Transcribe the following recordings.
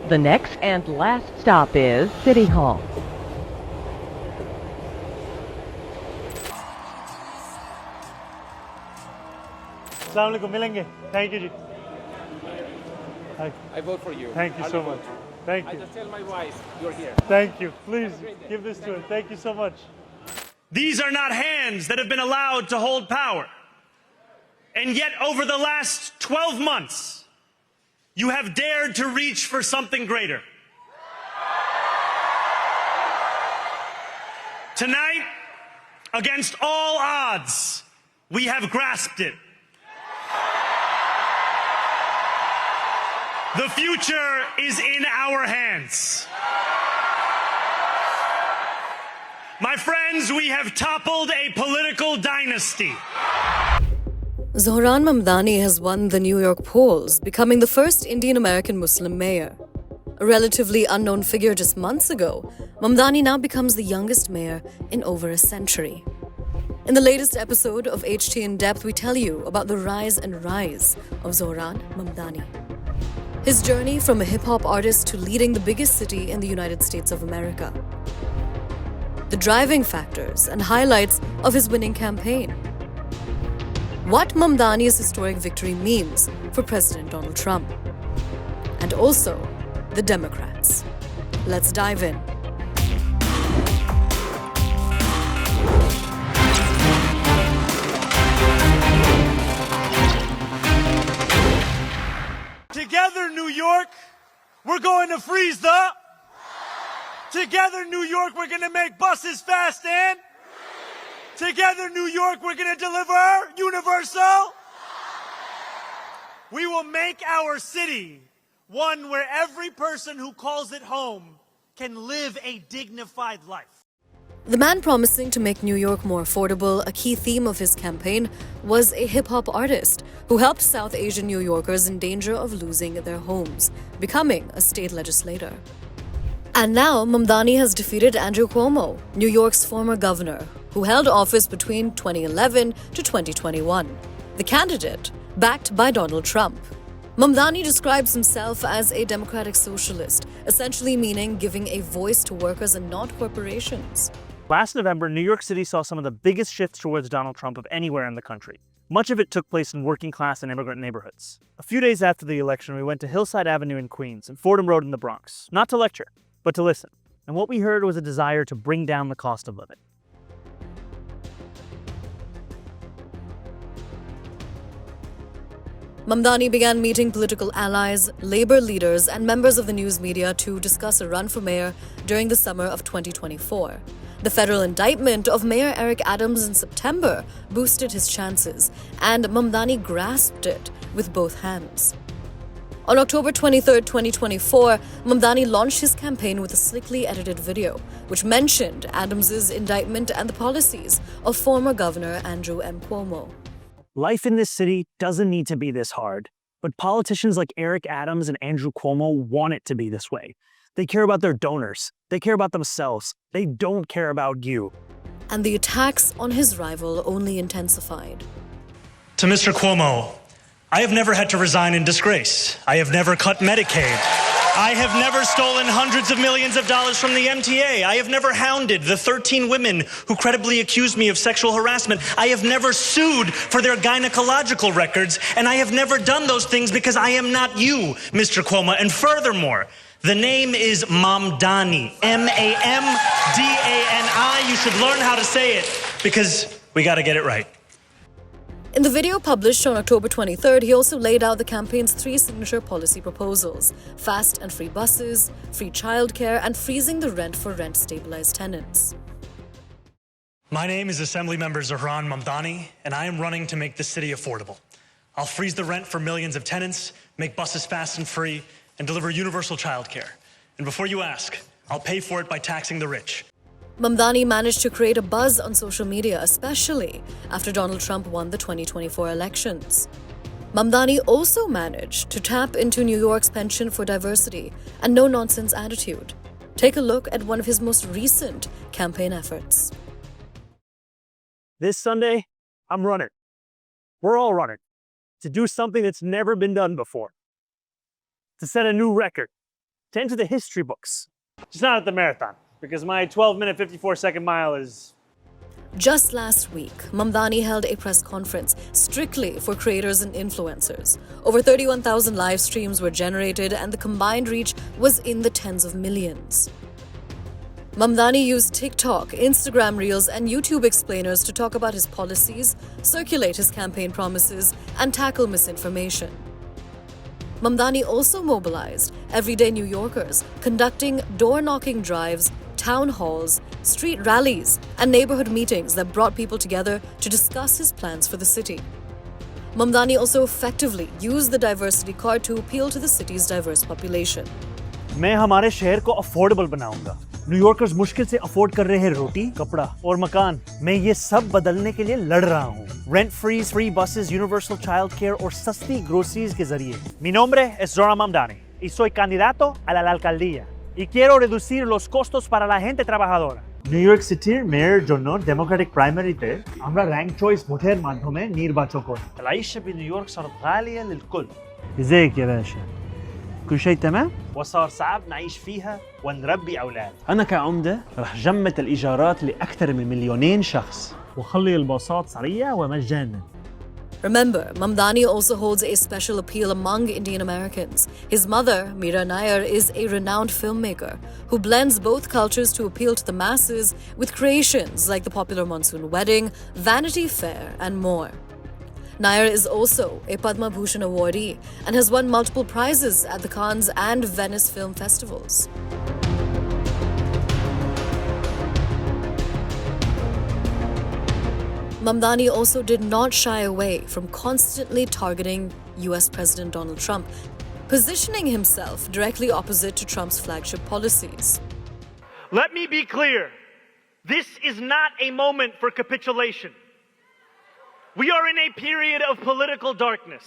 The next and last stop is City Hall. Assalamu alaikum, milenge. Thank you, ji. Hi. I vote for you. Thank you so much. Thank I you. just tell my wife you're here. Thank you. Please give this to her. Thank you so much. These are not hands that have been allowed to hold power. And yet, over the last 12 months, you have dared to reach for something greater. Tonight, against all odds, we have grasped it. The future is in our hands. My friends, we have toppled a political dynasty. Zohran Mamdani has won the New York polls, becoming the first Indian-American Muslim mayor. A relatively unknown figure just months ago, Mamdani now becomes the youngest mayor in over a century. In the latest episode of HT In Depth, we tell you about the rise and rise of Zohran Mamdani. His journey from a hip-hop artist to leading the biggest city in the United States of America. The driving factors and highlights of his winning campaign. What Mamdani's historic victory means for President Donald Trump. And also, the Democrats. Let's dive in. Together, New York, we're going to freeze the... Together, New York, we're going to make buses fast and... Together, New York, we're going to deliver universal... We will make our city one where every person who calls it home can live a dignified life. The man promising to make New York more affordable, a key theme of his campaign, was a hip-hop artist who helped South Asian New Yorkers in danger of losing their homes, becoming a state legislator. And now, Mamdani has defeated Andrew Cuomo, New York's former governor, who held office between 2011 to 2021. The candidate, backed by Donald Trump. Mamdani describes himself as a democratic socialist, essentially meaning giving a voice to workers and not corporations. Last November, New York City saw some of the biggest shifts towards Donald Trump of anywhere in the country. Much of it took place in working class and immigrant neighborhoods. A few days after the election, we went to Hillside Avenue in Queens and Fordham Road in the Bronx, not to lecture, but to listen. And what we heard was a desire to bring down the cost of living. Mamdani began meeting political allies, labor leaders, and members of the news media to discuss a run for mayor during the summer of 2024. The federal indictment of Mayor Eric Adams in September boosted his chances, and Mamdani grasped it with both hands. On October 23, 2024, Mamdani launched his campaign with a slickly edited video, which mentioned Adams's indictment and the policies of former Governor Andrew M. Cuomo. Life in this city doesn't need to be this hard, but politicians like Eric Adams and Andrew Cuomo want it to be this way. They care about their donors. They care about themselves. They don't care about you. And the attacks on his rival only intensified. To Mr. Cuomo, I have never had to resign in disgrace. I have never cut Medicaid. I have never stolen hundreds of millions of dollars from the MTA. I have never hounded the 13 women who credibly accused me of sexual harassment. I have never sued for their gynecological records, and I have never done those things because I am not you, Mr. Cuomo. And furthermore, the name is Mamdani, M-A-M-D-A-N-I. You should learn how to say it because we got to get it right. In the video published on October 23rd, he also laid out the campaign's 3 signature policy proposals: fast and free buses, free childcare, and freezing the rent for rent-stabilized tenants. My name is Assemblymember Zohran Mamdani, and I am running to make the city affordable. I'll freeze the rent for millions of tenants, make buses fast and free, and deliver universal childcare. And before you ask, I'll pay for it by taxing the rich. Mamdani managed to create a buzz on social media, especially after Donald Trump won the 2024 elections. Mamdani also managed to tap into New York's penchant for diversity and no-nonsense attitude. Take a look at one of his most recent campaign efforts. This Sunday, I'm running. We're all running to do something that's never been done before. To set a new record. to enter the history books. Just not at the marathon, because my 12-minute, 54-second mile is... Just last week, Mamdani held a press conference strictly for creators and influencers. Over 31,000 live streams were generated and the combined reach was in the tens of millions. Mamdani used TikTok, Instagram Reels, and YouTube explainers to talk about his policies, circulate his campaign promises, and tackle misinformation. Mamdani also mobilized everyday New Yorkers, conducting door-knocking drives, town halls, street rallies, and neighborhood meetings that brought people together to discuss his plans for the city. Mamdani also effectively used the diversity card to appeal to the city's diverse population. मैं हमारे शहर को affordable बनाऊंगा। New Yorkers मुश्किल से afford कर रहे हैं रोटी, कपड़ा और मकान। मैं ये सब बदलने के लिए लड़ रहा हूँ। Rent freeze, free buses, universal childcare और सस्ती groceries के जरिए। Mi nombre es Zohran Mamdani y soy candidato a la alcaldía y quiero reducir los costos para la gente trabajadora. New York সিটির মেয়র জন্য ডেমোক্রেটিক প্রাইমারিতে আমরা র্যাঙ্ক চয়েস ভোটের মাধ্যমে নির্বাচন করি. العيش بنيويورك صارت غالية للكل. ازيك يا باشا؟ كل شيء تمام؟ وصار صعب نعيش فيها ونربي أولاد. أنا كعمدة رح جمد الإيجارات لأكثر من 2,000,000 شخص وخلي الباصات سريعة ومجانا. Remember, Mamdani also holds a special appeal among Indian Americans. His mother, Meera Nair, is a renowned filmmaker who blends both cultures to appeal to the masses with creations like the popular Monsoon Wedding, Vanity Fair, and more. Nair is also a Padma Bhushan awardee and has won multiple prizes at the Cannes and Venice film festivals. Mamdani also did not shy away from constantly targeting US President Donald Trump, positioning himself directly opposite to Trump's flagship policies. Let me be clear. This is not a moment for capitulation. We are in a period of political darkness.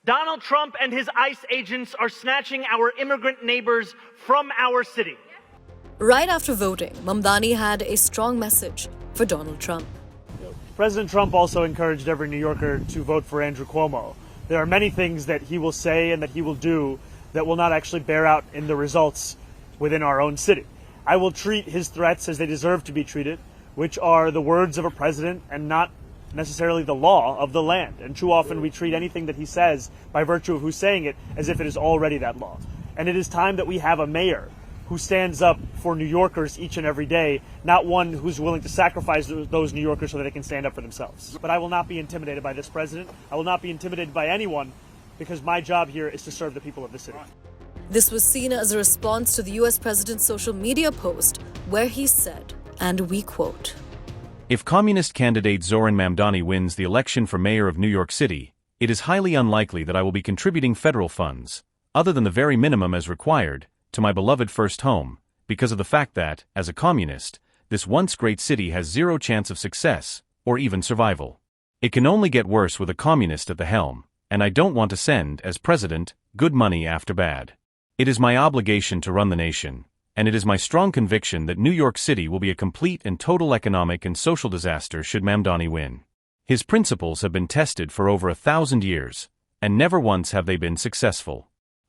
Donald Trump and his ICE agents are snatching our immigrant neighbors from our city. Right after voting, Mamdani had a strong message for Donald Trump. President Trump also encouraged every New Yorker to vote for Andrew Cuomo. There are many things that he will say and that he will do that will not actually bear out in the results within our own city. I will treat his threats as they deserve to be treated, which are the words of a president and not necessarily the law of the land. And too often we treat anything that he says by virtue of who's saying it as if it is already that law. And it is time that we have a mayor who stands up for New Yorkers each and every day, not one who's willing to sacrifice those New Yorkers so that they can stand up for themselves. But I will not be intimidated by this president. I will not be intimidated by anyone because my job here is to serve the people of the city. This was seen as a response to the US president's social media post where he said, and we quote, "If communist candidate Zohran Mamdani wins the election for mayor of New York City, it is highly unlikely that I will be contributing federal funds, other than the very minimum as required, to my beloved first home, because of the fact that, as a communist, this once great city has zero chance of success, or even survival. It can only get worse with a communist at the helm, and I don't want to send, as president, good money after bad. It is my obligation to run the nation, and it is my strong conviction that New York City will be a complete and total economic and social disaster should Mamdani win. His principles have been tested for over 1,000 years, and never once have they been successful.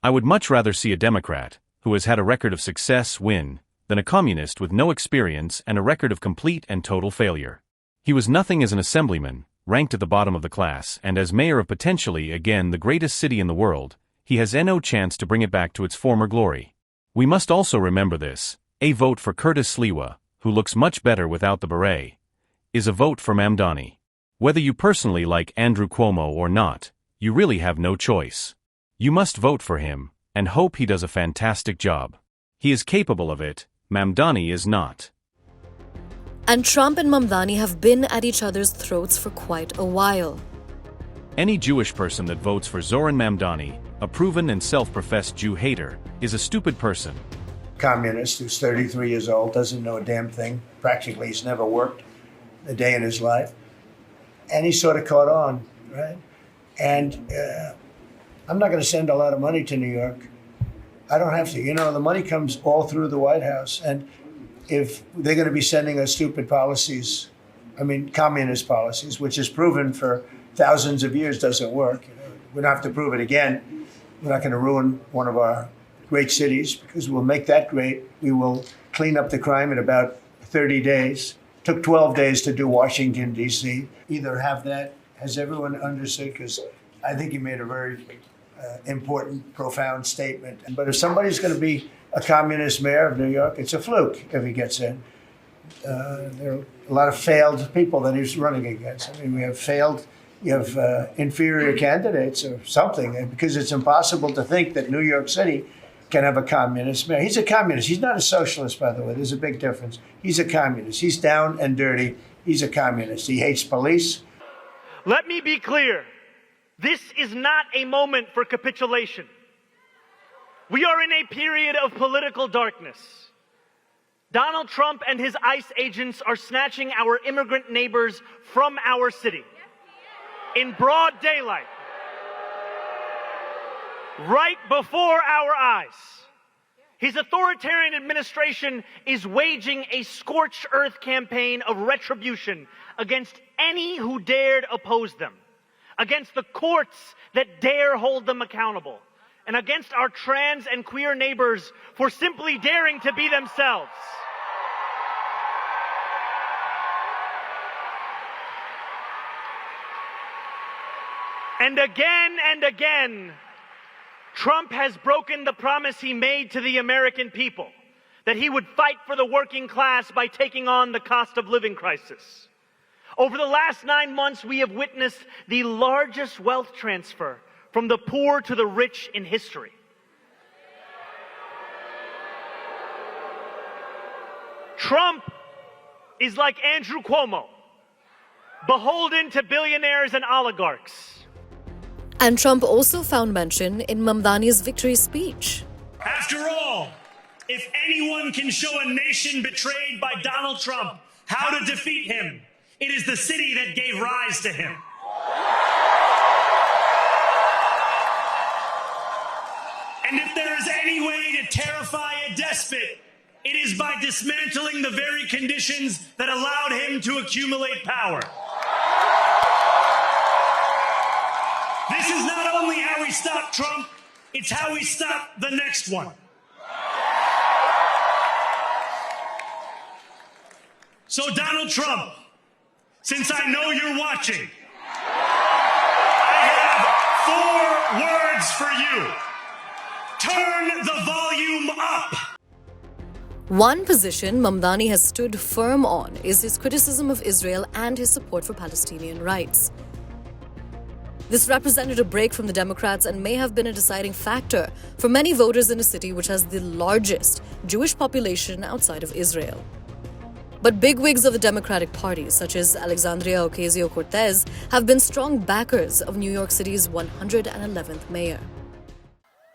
I would much rather see a Democrat, who has had a record of success, win, than a communist with no experience and a record of complete and total failure. He was nothing as an assemblyman, ranked at the bottom of the class, and as mayor of potentially, again, the greatest city in the world, he has no chance to bring it back to its former glory. We must also remember this: a vote for Curtis Sliwa, who looks much better without the beret, is a vote for Mamdani. Whether you personally like Andrew Cuomo or not, you really have no choice. You must vote for him, and hope he does a fantastic job. He is capable of it, Mamdani is not. And Trump and Mamdani have been at each other's throats for quite a while. Any Jewish person that votes for Zohran Mamdani, a proven and self-professed Jew hater, is a stupid person. Communist who's 33 years old, doesn't know a damn thing. Practically, he's never worked a day in his life. And he sort of caught on, right? And I'm not going to send a lot of money to New York. I don't have to. You know, the money comes all through the White House. And if they're going to be sending us stupid policies, I mean, communist policies, which is proven for thousands of years doesn't work. You know, we don't have to prove it again. We're not going to ruin one of our great cities because we'll make that great. We will clean up the crime in about 30 days. Took 12 days to do Washington, D.C. Either have that, has everyone understood? Because I think you made a very important, profound statement. But if somebody's going to be a communist mayor of New York, it's a fluke if he gets in. There are a lot of failed people that he's running against. I mean, we have failed, you have inferior candidates or something, because it's impossible to think that New York City can have a communist mayor. He's a communist. He's not a socialist, by the way. There's a big difference. He's a communist. He's down and dirty. He's a communist. He hates police. Let me be clear. This is not a moment for capitulation. We are in a period of political darkness. Donald Trump and his ICE agents are snatching our immigrant neighbors from our city in broad daylight, right before our eyes. His authoritarian administration is waging a scorched earth campaign of retribution against any who dared oppose them, against the courts that dare hold them accountable, and against our trans and queer neighbors for simply daring to be themselves. And again, Trump has broken the promise he made to the American people that he would fight for the working class by taking on the cost of living crisis. Over the last 9 months, we have witnessed the largest wealth transfer from the poor to the rich in history. Trump is like Andrew Cuomo, beholden to billionaires and oligarchs. And Trump also found mention in Mamdani's victory speech. After all, if anyone can show a nation betrayed by Donald Trump how to defeat him, it is the city that gave rise to him. And if there is any way to terrify a despot, it is by dismantling the very conditions that allowed him to accumulate power. This is not only how we stop Trump, it's how we stop the next one. So Donald Trump, since I know you're watching, I have 4 words for you. Turn the volume up. One position Mamdani has stood firm on is his criticism of Israel and his support for Palestinian rights. This represented a break from the Democrats and may have been a deciding factor for many voters in a city which has the largest Jewish population outside of Israel. But bigwigs of the Democratic Party, such as Alexandria Ocasio-Cortez, have been strong backers of New York City's 111th mayor.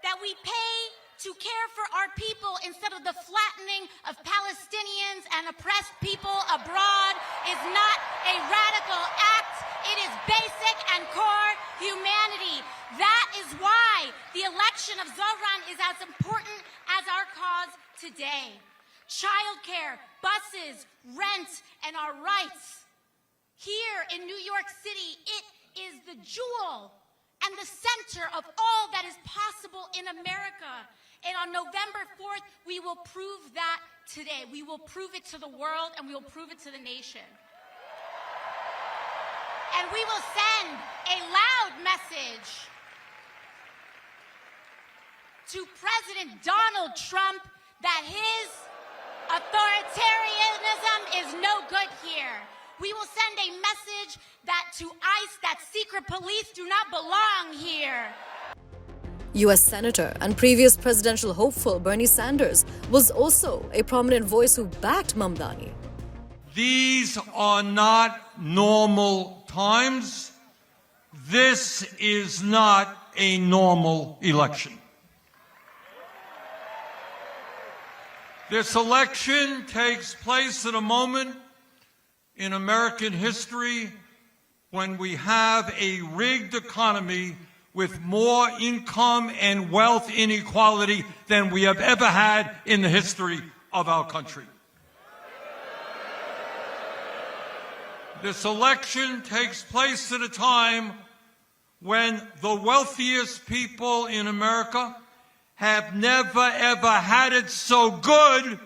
That we pay to care for our people instead of the flattening of Palestinians and oppressed people abroad is not a radical act. It is basic and core humanity. That is why the election of Zohran is as important as our cause today. Childcare, buses, rent, and our rights. Here in New York City, it is the jewel and the center of all that is possible in America. And on November 4th, we will prove that today. We will prove it to the world, and we will prove it to the nation. And we will send a loud message to President Donald Trump that his authoritarianism is no good here. We will send a message that to ICE, that secret police do not belong here. U.S. Senator and previous presidential hopeful Bernie Sanders was also a prominent voice who backed Mamdani. These are not normal times. This is not a normal election. This election takes place at a moment in American history when we have a rigged economy with more income and wealth inequality than we have ever had in the history of our country. This election takes place at a time when the wealthiest people in America have never ever had it so good,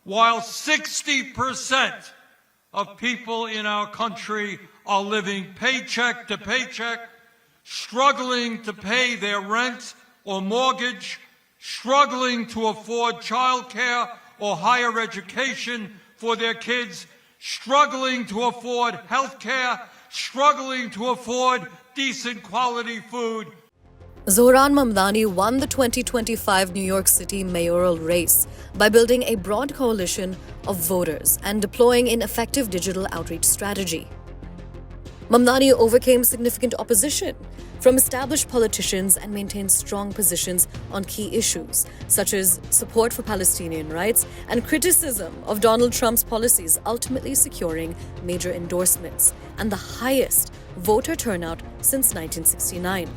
while 60% of people in our country are living paycheck to paycheck, struggling to pay their rent or mortgage, struggling to afford childcare or higher education for their kids, struggling to afford health care, struggling to afford decent quality food. Zohran Mamdani won the 2025 New York City mayoral race by building a broad coalition of voters and deploying an effective digital outreach strategy. Mamdani overcame significant opposition from established politicians and maintained strong positions on key issues, such as support for Palestinian rights and criticism of Donald Trump's policies, ultimately securing major endorsements and the highest voter turnout since 1969.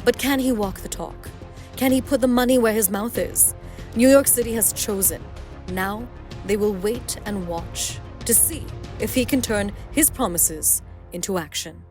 But can he walk the talk? Can he put the money where his mouth is? New York City has chosen. Now they will wait and watch to see if he can turn his promises into action.